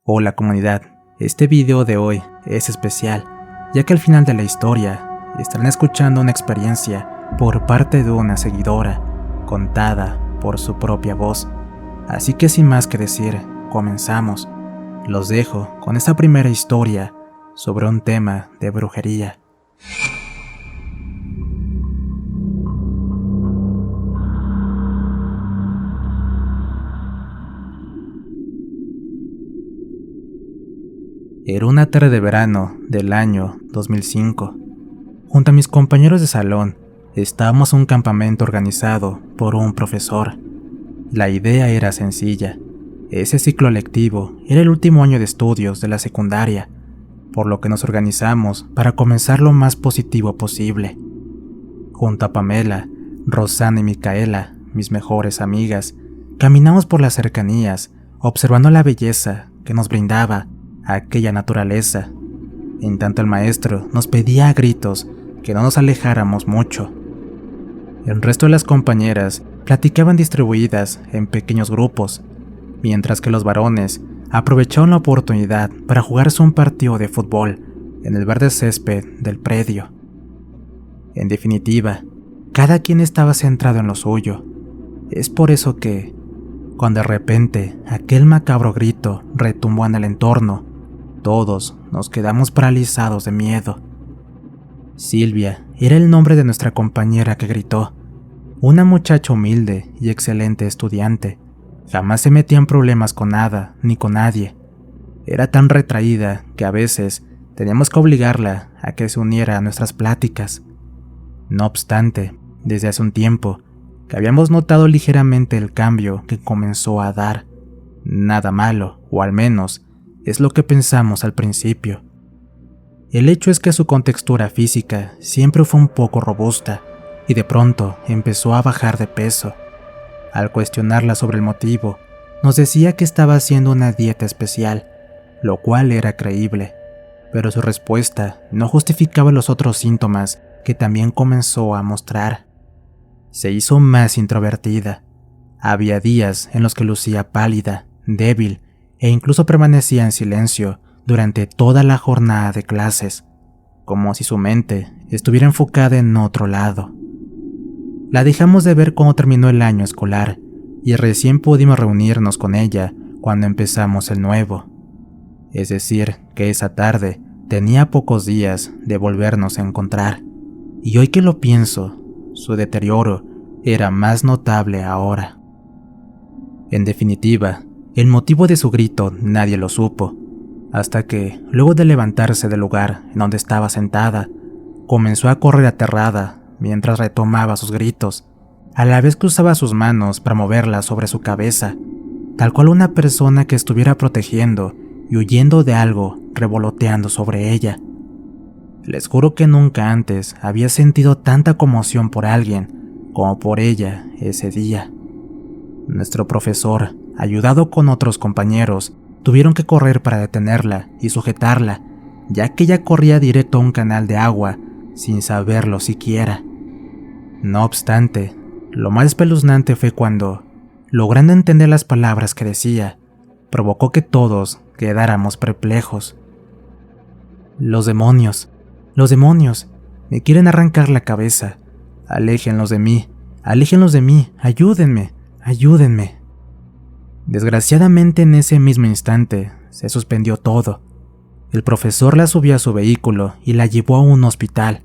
Hola comunidad, este video de hoy es especial, ya que al final de la historia estarán escuchando una experiencia por parte de una seguidora, contada por su propia voz. Así que sin más que decir, comenzamos. Los dejo con esta primera historia sobre un tema de brujería. Era una tarde de verano del año 2005. Junto a mis compañeros de salón, estábamos en un campamento organizado por un profesor. La idea era sencilla. Ese ciclo lectivo era el último año de estudios de la secundaria, por lo que nos organizamos para comenzar lo más positivo posible. Junto a Pamela, Rosana y Micaela, mis mejores amigas, caminamos por las cercanías, observando la belleza que nos brindaba aquella naturaleza, en tanto el maestro nos pedía a gritos que no nos alejáramos mucho. El resto de las compañeras platicaban distribuidas en pequeños grupos, mientras que los varones aprovecharon la oportunidad para jugarse un partido de fútbol en el verde césped del predio. En definitiva, cada quien estaba centrado en lo suyo. Es por eso que, cuando de repente aquel macabro grito retumbó en el entorno, todos nos quedamos paralizados de miedo. Silvia era el nombre de nuestra compañera que gritó, una muchacha humilde y excelente estudiante. Jamás se metía en problemas con nada ni con nadie. Era tan retraída que a veces teníamos que obligarla a que se uniera a nuestras pláticas. No obstante, desde hace un tiempo que habíamos notado ligeramente el cambio que comenzó a dar. Nada malo, o al menos es lo que pensamos al principio. El hecho es que su contextura física siempre fue un poco robusta y de pronto empezó a bajar de peso. Al cuestionarla sobre el motivo, nos decía que estaba haciendo una dieta especial, lo cual era creíble, pero su respuesta no justificaba los otros síntomas que también comenzó a mostrar. Se hizo más introvertida. Había días en los que lucía pálida, débil, e incluso permanecía en silencio durante toda la jornada de clases, como si su mente estuviera enfocada en otro lado. La dejamos de ver cuando terminó el año escolar, y recién pudimos reunirnos con ella cuando empezamos el nuevo. Es decir, que esa tarde tenía pocos días de volvernos a encontrar, y hoy que lo pienso, su deterioro era más notable ahora. En definitiva, el motivo de su grito nadie lo supo, hasta que, luego de levantarse del lugar en donde estaba sentada, comenzó a correr aterrada mientras retomaba sus gritos, a la vez que usaba sus manos para moverlas sobre su cabeza, tal cual una persona que estuviera protegiendo y huyendo de algo revoloteando sobre ella. Les juro que nunca antes había sentido tanta conmoción por alguien como por ella ese día. Nuestro profesor, ayudado con otros compañeros, tuvieron que correr para detenerla y sujetarla, ya que ella corría directo a un canal de agua sin saberlo siquiera. No obstante, lo más espeluznante fue cuando, logrando entender las palabras que decía, provocó que todos quedáramos perplejos. Los demonios, me quieren arrancar la cabeza. Aléjenlos de mí, ayúdenme. Desgraciadamente en ese mismo instante se suspendió todo. El profesor la subió a su vehículo y la llevó a un hospital,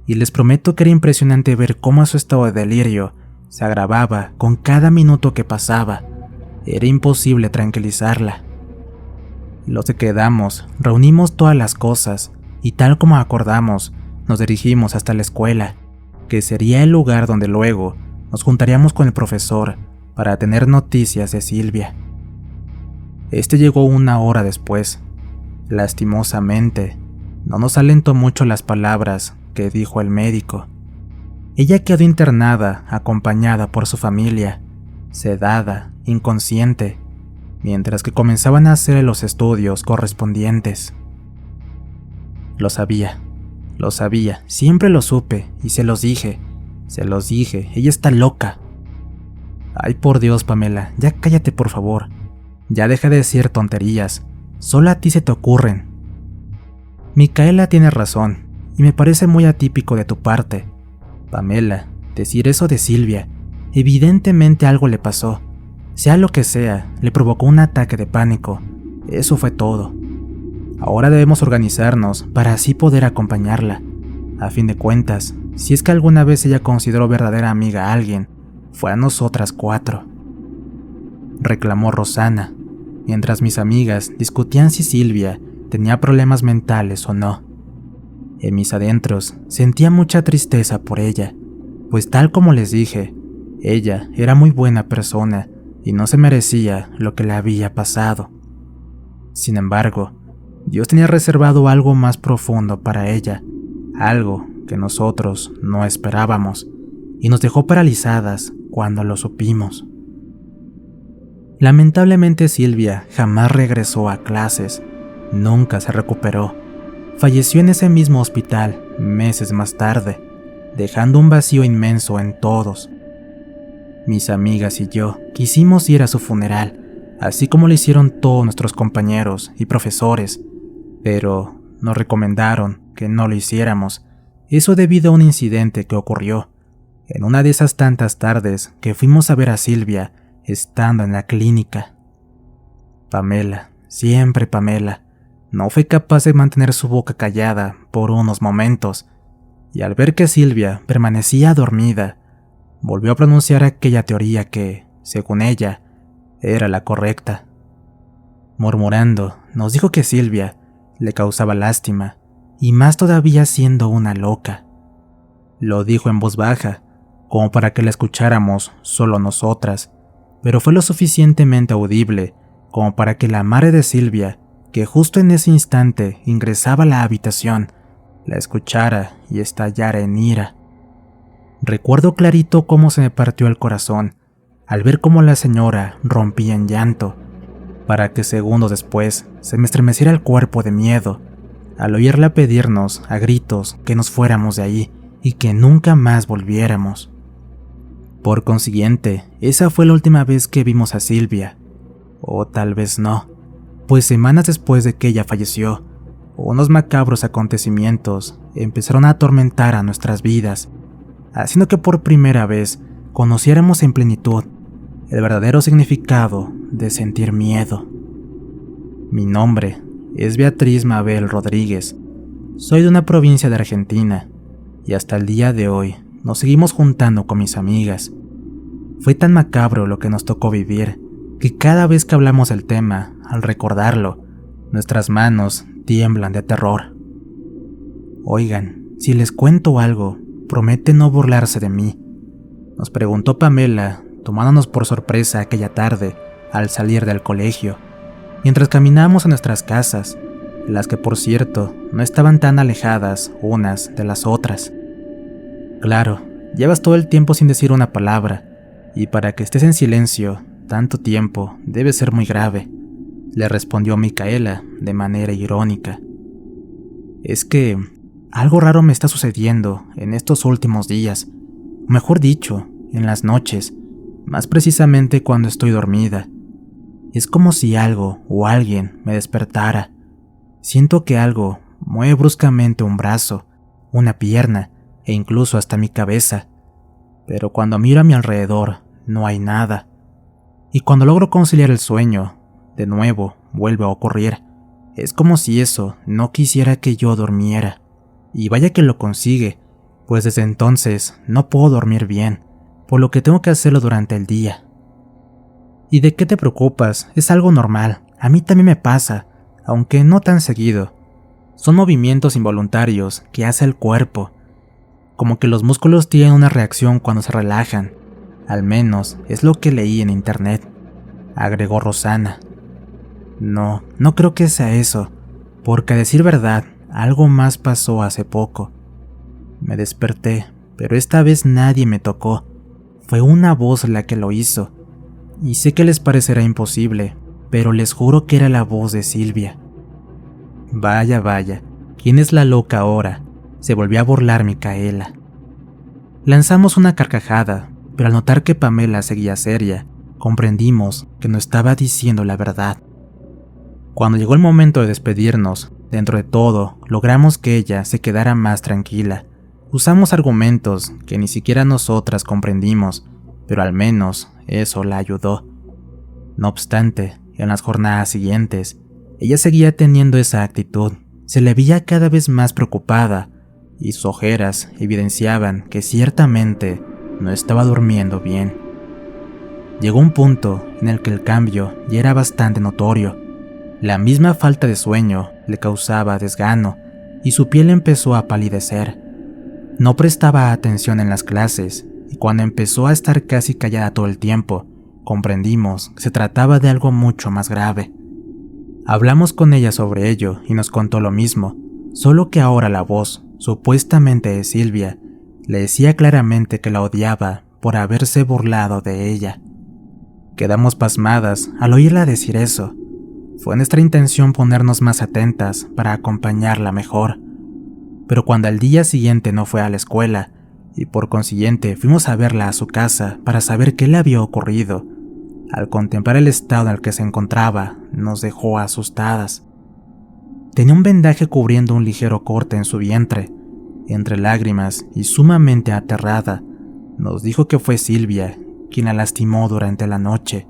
y les prometo que era impresionante ver cómo su estado de delirio se agravaba con cada minuto que pasaba. Era imposible tranquilizarla. Los que quedamos reunimos todas las cosas y tal como acordamos, nos dirigimos hasta la escuela, que sería el lugar donde luego nos juntaríamos con el profesor para tener noticias de Silvia. Este llegó 1 hora después. Lastimosamente, no nos alentó mucho las palabras que dijo el médico. Ella quedó internada acompañada por su familia, sedada, inconsciente, mientras que comenzaban a hacer los estudios correspondientes. Lo sabía, siempre lo supe y se los dije, ella está loca. Ay, por Dios, Pamela, ya cállate por favor, ya deja de decir tonterías, Solo a ti se te ocurren. Micaela tiene razón, y me parece muy atípico de tu parte. Pamela, decir eso de Silvia, evidentemente algo le pasó. Sea lo que sea, le provocó un ataque de pánico. Eso fue todo. Ahora debemos organizarnos para así poder acompañarla. A fin de cuentas, si es que alguna vez ella consideró verdadera amiga a alguien, fue a nosotras 4. Reclamó Rosana, mientras mis amigas discutían si Silvia tenía problemas mentales o no. En mis adentros sentía mucha tristeza por ella, pues tal como les dije, ella era muy buena persona y no se merecía lo que le había pasado. Sin embargo, Dios tenía reservado algo más profundo para ella, algo que nosotros no esperábamos, y nos dejó paralizadas cuando lo supimos. Lamentablemente Silvia jamás regresó a clases, nunca se recuperó. Falleció en ese mismo hospital meses más tarde, dejando un vacío inmenso en todos. Mis amigas y yo quisimos ir a su funeral, así como lo hicieron todos nuestros compañeros y profesores, pero nos recomendaron que no lo hiciéramos, eso debido a un incidente que ocurrió en una de esas tantas tardes que fuimos a ver a Silvia estando en la clínica. Pamela, siempre Pamela, no fue capaz de mantener su boca callada por unos momentos, y al ver que Silvia permanecía dormida, volvió a pronunciar aquella teoría que, según ella, era la correcta. Murmurando, nos dijo que Silvia le causaba lástima, y más todavía siendo una loca. Lo dijo en voz baja, como para que la escucháramos solo nosotras, pero fue lo suficientemente audible como para que la madre de Silvia, que justo en ese instante ingresaba a la habitación, la escuchara y estallara en ira. Recuerdo clarito cómo se me partió el corazón al ver cómo la señora rompía en llanto, para que segundos después se me estremeciera el cuerpo de miedo al oírla pedirnos a gritos que nos fuéramos de ahí y que nunca más volviéramos. Por consiguiente, esa fue la última vez que vimos a Silvia, o tal vez no, pues semanas después de que ella falleció, unos macabros acontecimientos empezaron a atormentar a nuestras vidas, haciendo que por primera vez conociéramos en plenitud el verdadero significado de sentir miedo. Mi nombre es Beatriz Mabel Rodríguez. Soy de una provincia de Argentina y hasta el día de hoy nos seguimos juntando con mis amigas. Fue tan macabro lo que nos tocó vivir que cada vez que hablamos del tema, al recordarlo, nuestras manos tiemblan de terror. Oigan, si les cuento algo, prometen no burlarse de mí, nos preguntó Pamela, tomándonos por sorpresa aquella tarde al salir del colegio, mientras caminábamos a nuestras casas, las que por cierto no estaban tan alejadas unas de las otras. Claro, llevas todo el tiempo sin decir una palabra, y para que estés en silencio tanto tiempo debe ser muy grave, le respondió Micaela de manera irónica. Es que algo raro me está sucediendo en estos últimos días, mejor dicho, en las noches, más precisamente cuando estoy dormida. Es como si algo o alguien me despertara. Siento que algo mueve bruscamente un brazo, una pierna e incluso hasta mi cabeza. Pero cuando miro a mi alrededor, no hay nada. Y cuando logro conciliar el sueño, de nuevo vuelve a ocurrir. Es como si eso no quisiera que yo durmiera. Y vaya que lo consigue, pues desde entonces no puedo dormir bien, por lo que tengo que hacerlo durante el día. ¿Y de qué te preocupas? Es algo normal, a mí también me pasa, aunque no tan seguido. Son movimientos involuntarios que hace el cuerpo, como que los músculos tienen una reacción cuando se relajan, al menos es lo que leí en internet, agregó Rosana. No creo que sea eso, porque a decir verdad, algo más pasó hace poco. Me desperté, pero esta vez nadie me tocó, fue una voz la que lo hizo. Y sé que les parecerá imposible, pero les juro que era la voz de Silvia. Vaya, ¿quién es la loca ahora? Se volvió a burlar Micaela. Lanzamos una carcajada, pero al notar que Pamela seguía seria, comprendimos que no estaba diciendo la verdad. Cuando llegó el momento de despedirnos, dentro de todo, logramos que ella se quedara más tranquila. Usamos argumentos que ni siquiera nosotras comprendimos, pero al menos eso la ayudó. No obstante, en las jornadas siguientes, ella seguía teniendo esa actitud. Se le veía cada vez más preocupada y sus ojeras evidenciaban que ciertamente no estaba durmiendo bien. Llegó un punto en el que el cambio ya era bastante notorio. La misma falta de sueño le causaba desgano y su piel empezó a palidecer. No prestaba atención en las clases y cuando empezó a estar casi callada todo el tiempo, comprendimos que se trataba de algo mucho más grave. Hablamos con ella sobre ello y nos contó lo mismo, solo que ahora la voz, supuestamente de Silvia, le decía claramente que la odiaba por haberse burlado de ella. Quedamos pasmadas al oírla decir eso. Fue nuestra intención ponernos más atentas para acompañarla mejor. Pero cuando al día siguiente no fue a la escuela, y por consiguiente fuimos a verla a su casa para saber qué le había ocurrido, al contemplar el estado en el que se encontraba, nos dejó asustadas. Tenía un vendaje cubriendo un ligero corte en su vientre. Entre lágrimas y sumamente aterrada, nos dijo que fue Silvia quien la lastimó durante la noche.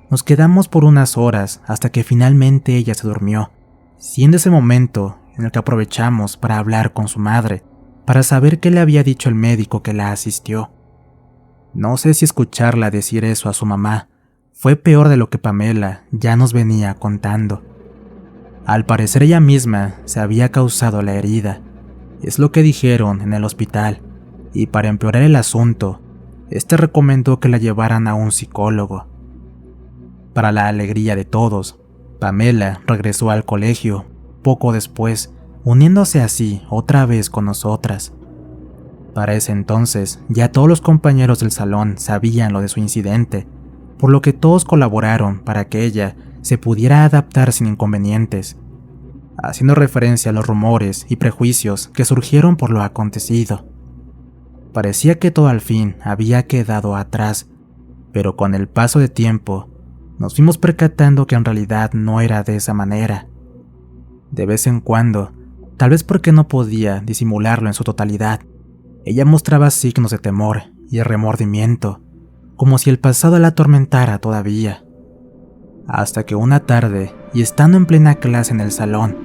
Nos quedamos por unas horas hasta que finalmente ella se durmió, siendo ese momento en el que aprovechamos para hablar con su madre, para saber qué le había dicho el médico que la asistió. No sé si escucharla decir eso a su mamá fue peor de lo que Pamela ya nos venía contando. Al parecer ella misma se había causado la herida, es lo que dijeron en el hospital, y para empeorar el asunto, este recomendó que la llevaran a un psicólogo. Para la alegría de todos, Pamela regresó al colegio poco después, uniéndose así otra vez con nosotras. Para ese entonces, ya todos los compañeros del salón sabían lo de su incidente, por lo que todos colaboraron para que ella se pudiera adaptar sin inconvenientes, haciendo referencia a los rumores y prejuicios que surgieron por lo acontecido. Parecía que todo al fin había quedado atrás, pero con el paso de tiempo, nos fuimos percatando que en realidad no era de esa manera. De vez en cuando, tal vez porque no podía disimularlo en su totalidad, ella mostraba signos de temor y remordimiento, como si el pasado la atormentara todavía. Hasta que una tarde, y estando en plena clase en el salón,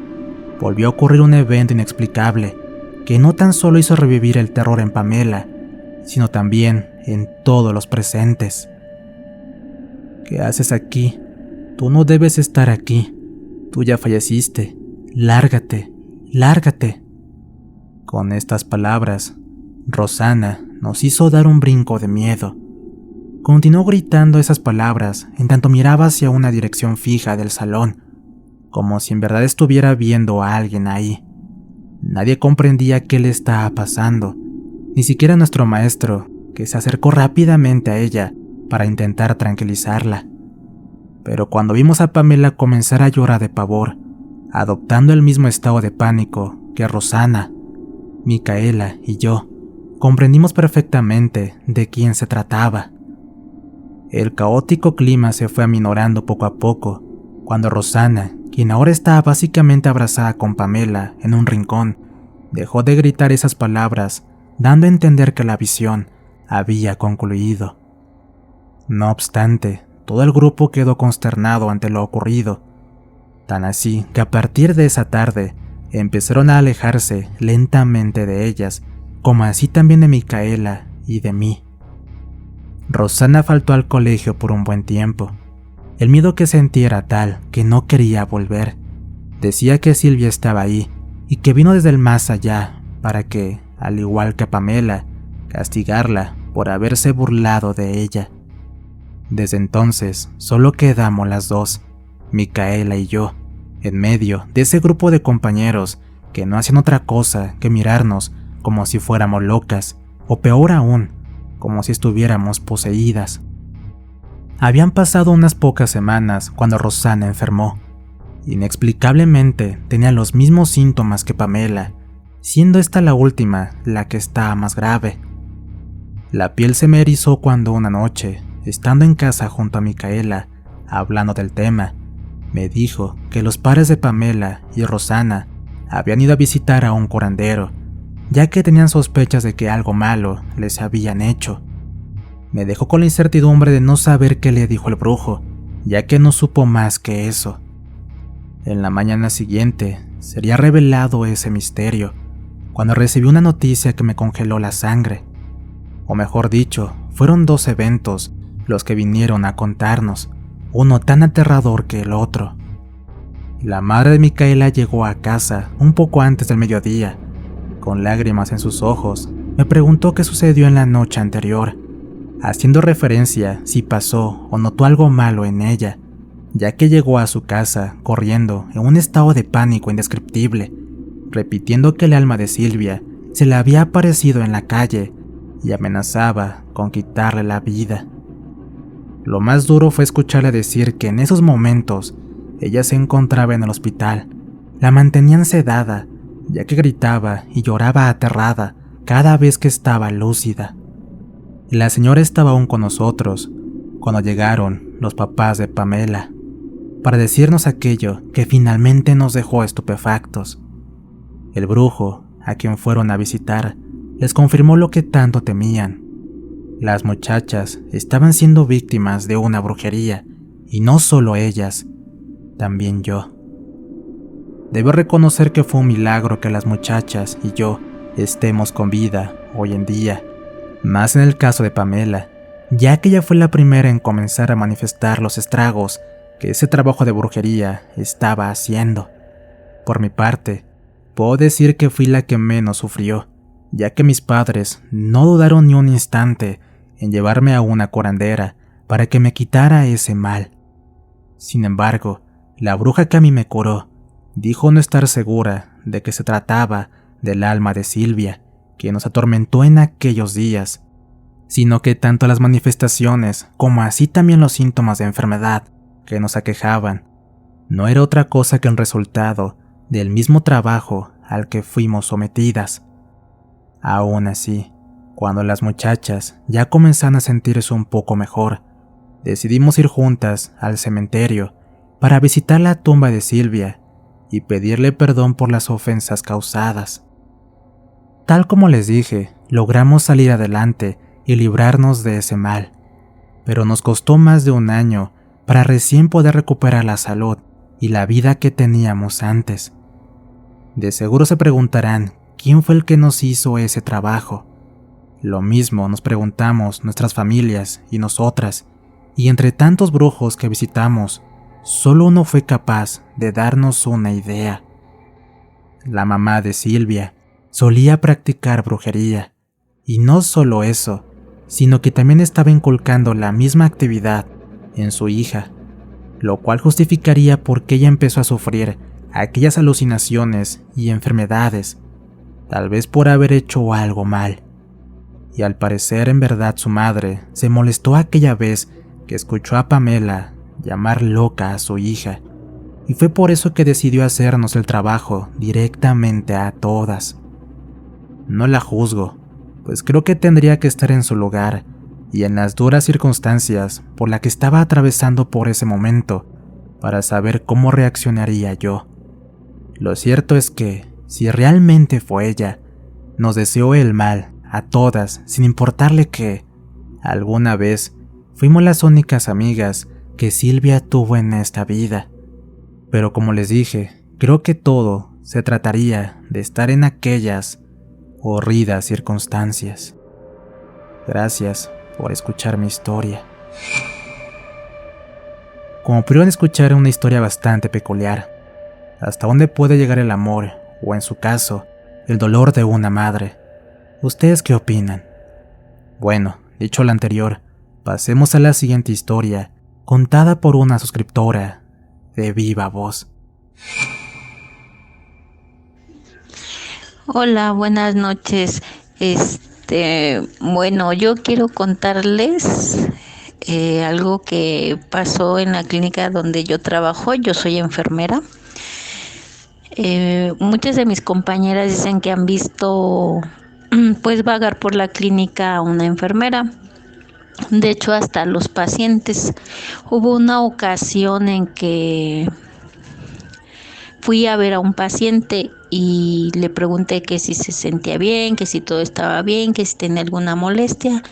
volvió a ocurrir un evento inexplicable que no tan solo hizo revivir el terror en Pamela, sino también en todos los presentes. ¿Qué haces aquí? Tú no debes estar aquí. Tú ya falleciste. Lárgate, lárgate. Con estas palabras, Rosana nos hizo dar un brinco de miedo. Continuó gritando esas palabras en tanto miraba hacia una dirección fija del salón, como si en verdad estuviera viendo a alguien ahí. Nadie comprendía qué le estaba pasando, ni siquiera nuestro maestro, que se acercó rápidamente a ella para intentar tranquilizarla. Pero cuando vimos a Pamela comenzar a llorar de pavor, adoptando el mismo estado de pánico que Rosana, Micaela y yo, comprendimos perfectamente de quién se trataba. El caótico clima se fue aminorando poco a poco, cuando Rosana, quien ahora estaba básicamente abrazada con Pamela en un rincón, dejó de gritar esas palabras, dando a entender que la visión había concluido. No obstante, todo el grupo quedó consternado ante lo ocurrido, tan así que a partir de esa tarde empezaron a alejarse lentamente de ellas, como así también de Micaela y de mí. Rosana faltó al colegio por un buen tiempo. El miedo que sentía era tal que no quería volver. Decía que Silvia estaba ahí y que vino desde el más allá para que, al igual que a Pamela, castigarla por haberse burlado de ella. Desde entonces solo quedamos las dos, Micaela y yo, en medio de ese grupo de compañeros que no hacían otra cosa que mirarnos como si fuéramos locas, o peor aún, como si estuviéramos poseídas. Habían pasado unas pocas semanas cuando Rosana enfermó. Inexplicablemente tenía los mismos síntomas que Pamela, siendo esta la última la que estaba más grave. La piel se me erizó cuando una noche, estando en casa junto a Micaela, hablando del tema. Me dijo que los padres de Pamela y Rosana habían ido a visitar a un curandero, ya que tenían sospechas de que algo malo les habían hecho. Me dejó con la incertidumbre de no saber qué le dijo el brujo, ya que no supo más que eso. En la mañana siguiente sería revelado ese misterio, cuando recibí una noticia que me congeló la sangre. O mejor dicho, fueron 2 eventos los que vinieron a contarnos, uno tan aterrador que el otro. La madre de Micaela llegó a casa un poco antes del mediodía. Con lágrimas en sus ojos, me preguntó qué sucedió en la noche anterior, haciendo referencia si pasó o notó algo malo en ella, ya que llegó a su casa corriendo en un estado de pánico indescriptible, repitiendo que el alma de Silvia se le había aparecido en la calle y amenazaba con quitarle la vida. Lo más duro fue escucharla decir que en esos momentos ella se encontraba en el hospital. La mantenían sedada, ya que gritaba y lloraba aterrada cada vez que estaba lúcida. La señora estaba aún con nosotros cuando llegaron los papás de Pamela para decirnos aquello que finalmente nos dejó estupefactos. El brujo, a quien fueron a visitar, les confirmó lo que tanto temían. Las muchachas estaban siendo víctimas de una brujería, y no solo ellas, también yo. Debo reconocer que fue un milagro que las muchachas y yo estemos con vida hoy en día, más en el caso de Pamela, ya que ella fue la primera en comenzar a manifestar los estragos que ese trabajo de brujería estaba haciendo. Por mi parte, puedo decir que fui la que menos sufrió, ya que mis padres no dudaron ni un instante en llevarme a una curandera para que me quitara ese mal. Sin embargo, la bruja que a mí me curó dijo no estar segura de que se trataba del alma de Silvia, que nos atormentó en aquellos días, sino que tanto las manifestaciones como así también los síntomas de enfermedad que nos aquejaban no era otra cosa que el resultado del mismo trabajo al que fuimos sometidas. Aún así, cuando las muchachas ya comenzaron a sentirse un poco mejor, decidimos ir juntas al cementerio para visitar la tumba de Silvia y pedirle perdón por las ofensas causadas. Tal como les dije, logramos salir adelante y librarnos de ese mal, pero nos costó más de 1 año para recién poder recuperar la salud y la vida que teníamos antes. De seguro se preguntarán quién fue el que nos hizo ese trabajo. Lo mismo nos preguntamos nuestras familias y nosotras, y entre tantos brujos que visitamos, solo uno fue capaz de darnos una idea. La mamá de Silvia solía practicar brujería, y no solo eso, sino que también estaba inculcando la misma actividad en su hija, lo cual justificaría por qué ella empezó a sufrir aquellas alucinaciones y enfermedades, tal vez por haber hecho algo mal. Y al parecer en verdad su madre se molestó aquella vez que escuchó a Pamela llamar loca a su hija, y fue por eso que decidió hacernos el trabajo directamente a todas. No la juzgo, pues creo que tendría que estar en su lugar y en las duras circunstancias por las que estaba atravesando por ese momento para saber cómo reaccionaría yo. Lo cierto es que, si realmente fue ella, nos deseó el mal a todas sin importarle que, alguna vez, fuimos las únicas amigas que Silvia tuvo en esta vida. Pero como les dije, creo que todo se trataría de estar en aquellas horridas circunstancias. Gracias por escuchar mi historia. Como pudieron escuchar, una historia bastante peculiar. ¿Hasta dónde puede llegar el amor, o en su caso, el dolor de una madre? ¿Ustedes qué opinan? Bueno, dicho lo anterior, pasemos a la siguiente historia, contada por una suscriptora de viva voz. Hola, buenas noches. Bueno, yo quiero contarles algo que pasó en la clínica donde yo trabajo. Yo soy enfermera. Muchas de mis compañeras dicen que han visto pues vagar por la clínica a una enfermera. De hecho, hasta los pacientes. Hubo una ocasión en que fui a ver a un paciente y le pregunté que si se sentía bien, que si todo estaba bien, que si tenía alguna molestia.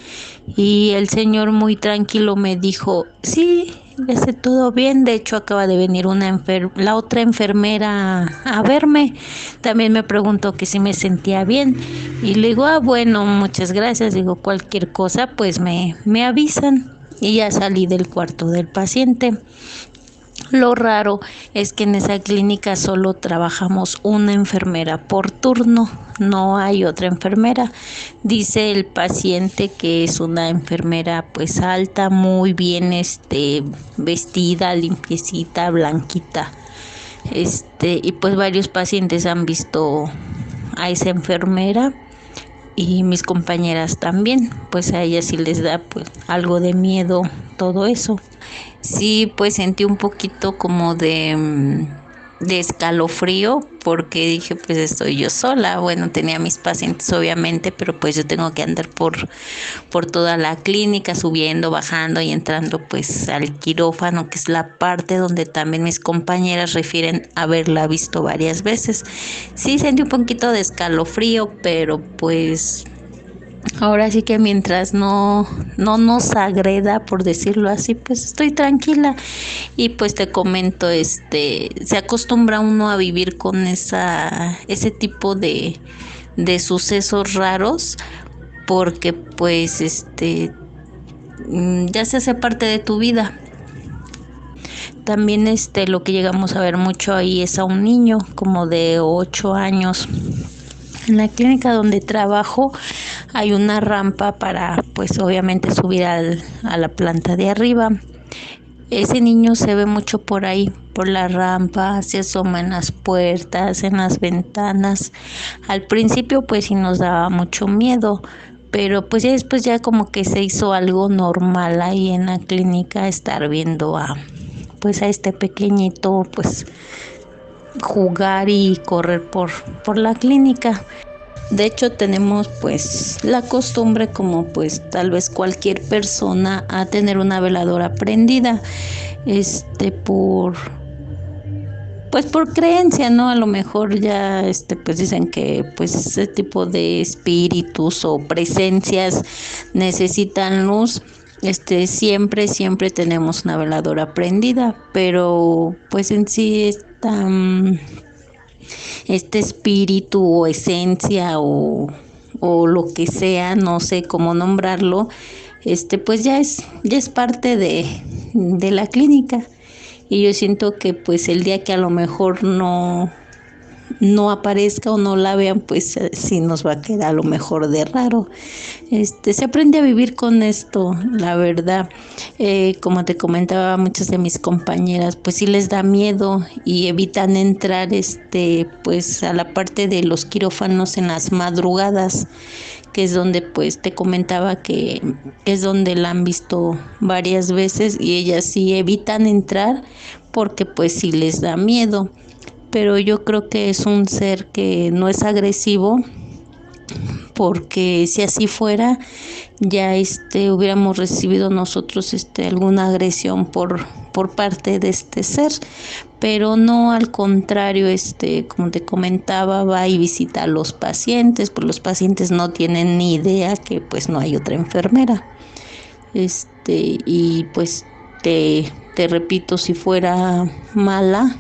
Y el señor muy tranquilo me dijo, sí, está todo bien. De hecho, acaba de venir la otra enfermera a verme. También me preguntó que si me sentía bien. Y le digo, bueno, muchas gracias. Digo, cualquier cosa, pues me avisan. Y ya salí del cuarto del paciente. Lo raro es que en esa clínica solo trabajamos una enfermera por turno, no hay otra enfermera. Dice el paciente que es una enfermera pues alta, muy bien vestida, limpiecita, blanquita. Y pues varios pacientes han visto a esa enfermera y mis compañeras también, pues a ellas sí les da pues algo de miedo todo eso. Sí, pues sentí un poquito como de escalofrío porque dije, pues estoy yo sola. Bueno, tenía mis pacientes obviamente, pero pues yo tengo que andar por toda la clínica, subiendo, bajando y entrando pues al quirófano, que es la parte donde también mis compañeras refieren haberla visto varias veces. Sí, sentí un poquito de escalofrío, pero pues ahora sí que mientras no nos agreda, por decirlo así, pues estoy tranquila. Y pues te comento, se acostumbra uno a vivir con ese tipo de sucesos raros, porque pues ya se hace parte de tu vida. También lo que llegamos a ver mucho ahí es a un niño como de 8 años. En la clínica donde trabajo hay una rampa para, pues obviamente, subir a la planta de arriba. Ese niño se ve mucho por ahí, por la rampa, se asoma en las puertas, en las ventanas. Al principio pues sí nos daba mucho miedo, pero pues ya después ya como que se hizo algo normal ahí en la clínica estar viendo a este pequeñito pues jugar y correr por la clínica. De hecho, tenemos pues la costumbre, como pues tal vez cualquier persona, a tener una veladora prendida, por creencia, ¿no? A lo mejor ya pues dicen que pues ese tipo de espíritus o presencias necesitan luz. Siempre tenemos una veladora prendida, pero pues en sí este espíritu o esencia o lo que sea, no sé cómo nombrarlo, pues ya es parte de la clínica. Y yo siento que pues el día que a lo mejor no aparezca o no la vean, pues sí nos va a quedar a lo mejor de raro. Se aprende a vivir con esto, la verdad. Como te comentaba, muchas de mis compañeras pues sí les da miedo y evitan entrar pues a la parte de los quirófanos en las madrugadas, que es donde pues te comentaba que es donde la han visto varias veces, y ellas sí evitan entrar porque pues sí les da miedo. Pero yo creo que es un ser que no es agresivo, porque si así fuera ya hubiéramos recibido nosotros alguna agresión por parte de este ser, pero no, al contrario, como te comentaba, va y visita a los pacientes, pues los pacientes no tienen ni idea que pues no hay otra enfermera. Y pues te repito, si fuera mala,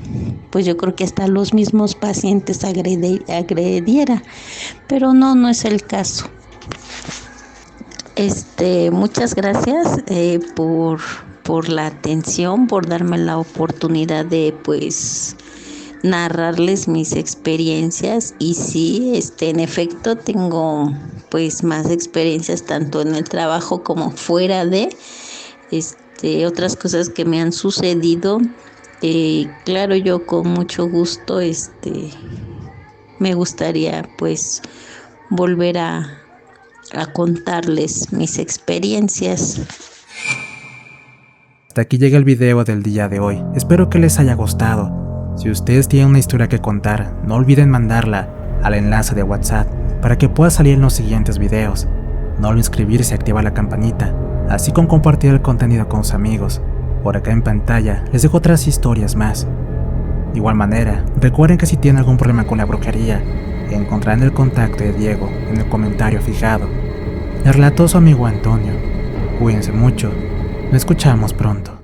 pues yo creo que hasta los mismos pacientes agrediera, pero no es el caso. Muchas gracias por la atención, por darme la oportunidad de pues narrarles mis experiencias. Y sí, en efecto tengo pues más experiencias tanto en el trabajo como fuera de otras cosas que me han sucedido. Claro, yo con mucho gusto me gustaría pues volver a contarles mis experiencias. Hasta aquí llega el video del día de hoy. Espero que les haya gustado. Si ustedes tienen una historia que contar, no olviden mandarla al enlace de WhatsApp para que pueda salir en los siguientes videos. No olviden suscribirse y activar la campanita. así como compartir el contenido con sus amigos. Por acá en pantalla les dejo otras historias más. De igual manera, recuerden que si tienen algún problema con la brujería, encontrarán el contacto de Diego en el comentario fijado. Les relató su amigo Antonio. Cuídense mucho, nos escuchamos pronto.